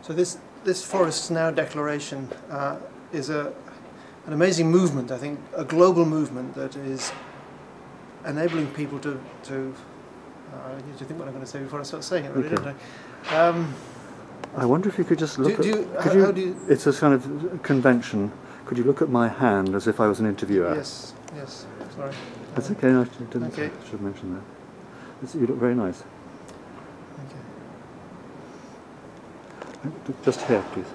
So this Forests Now declaration is an amazing movement, I think, a global movement that is enabling people to I need to think what I'm going to say before I start saying it, really, okay. don't I? I wonder if you could just look how do you... It's a kind of convention. Could you look at my hand as if I was an interviewer? Yes, sorry. That's okay, I should have mentioned that. You look very nice. Okay. Just here, please.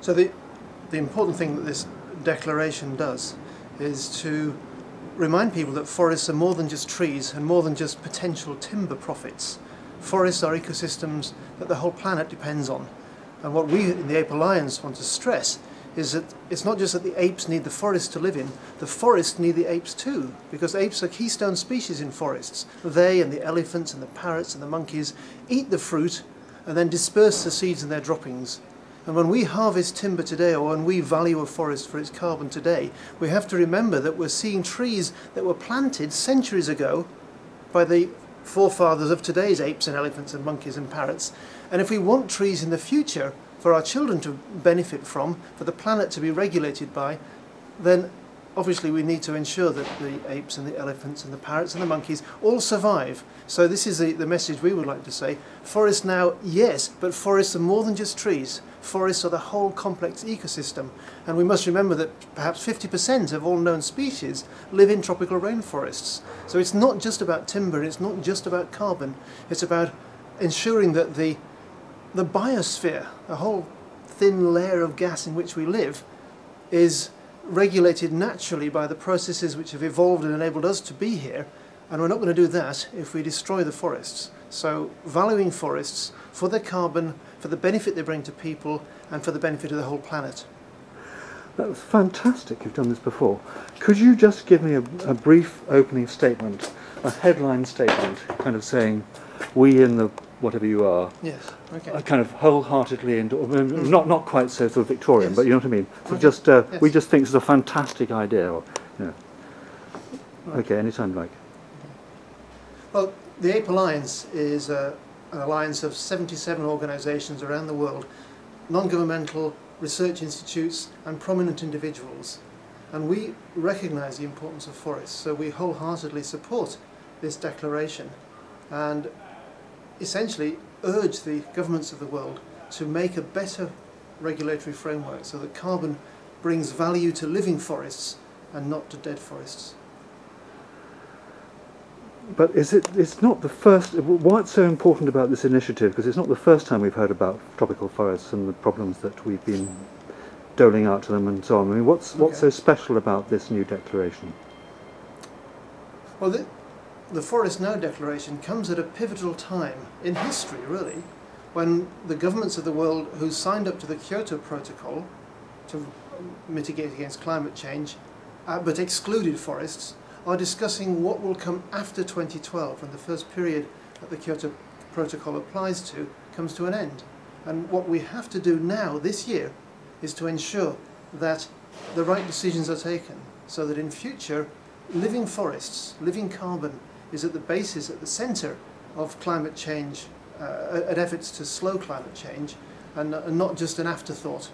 So the important thing that this declaration does is to remind people that forests are more than just trees and more than just potential timber profits. Forests are ecosystems that the whole planet depends on. And what we in the Ape Alliance want to stress is that it's not just that the apes need the forest to live in, the forests need the apes too, because apes are keystone species in forests. They and the elephants and the parrots and the monkeys eat the fruit and then disperse the seeds in their droppings. And when we harvest timber today, or when we value a forest for its carbon today, we have to remember that we're seeing trees that were planted centuries ago by the forefathers of today's apes and elephants and monkeys and parrots. And if we want trees in the future for our children to benefit from, for the planet to be regulated by, then obviously we need to ensure that the apes and the elephants and the parrots and the monkeys all survive. So this is the message we would like to say. Forests now, yes, but forests are more than just trees. Forests are the whole complex ecosystem. And we must remember that perhaps 50% of all known species live in tropical rainforests. So it's not just about timber, it's not just about carbon, it's about ensuring that the biosphere, a whole thin layer of gas in which we live, is regulated naturally by the processes which have evolved and enabled us to be here, and we're not going to do that if we destroy the forests. So valuing forests for their carbon, for the benefit they bring to people, and for the benefit of the whole planet. That was fantastic. You've done this before. Could you just give me a brief opening statement, a headline statement, kind of saying, we in the whatever you are, yes, okay, kind of wholeheartedly, not quite so sort of Victorian, yes, but you know what I mean. So okay, just yes, we just think it's a fantastic idea. Or, you know. Okay, anytime you like. Well, the Ape Alliance is an alliance of 77 organisations around the world, non-governmental research institutes and prominent individuals. And we recognise the importance of forests, so we wholeheartedly support this declaration and essentially urge the governments of the world to make a better regulatory framework so that carbon brings value to living forests and not to dead forests. But it's not the first, what's so important about this initiative, because it's not the first time we've heard about tropical forests and the problems that we've been doling out to them and so on. I mean, what's so special about this new declaration? Well, the Forests Now declaration comes at a pivotal time in history, really, when the governments of the world who signed up to the Kyoto Protocol to mitigate against climate change, but excluded forests, are discussing what will come after 2012, when the first period that the Kyoto Protocol applies to comes to an end. And what we have to do now, this year, is to ensure that the right decisions are taken, so that in future, living forests, living carbon, is at the basis, at the centre of climate change, and efforts to slow climate change, and not just an afterthought.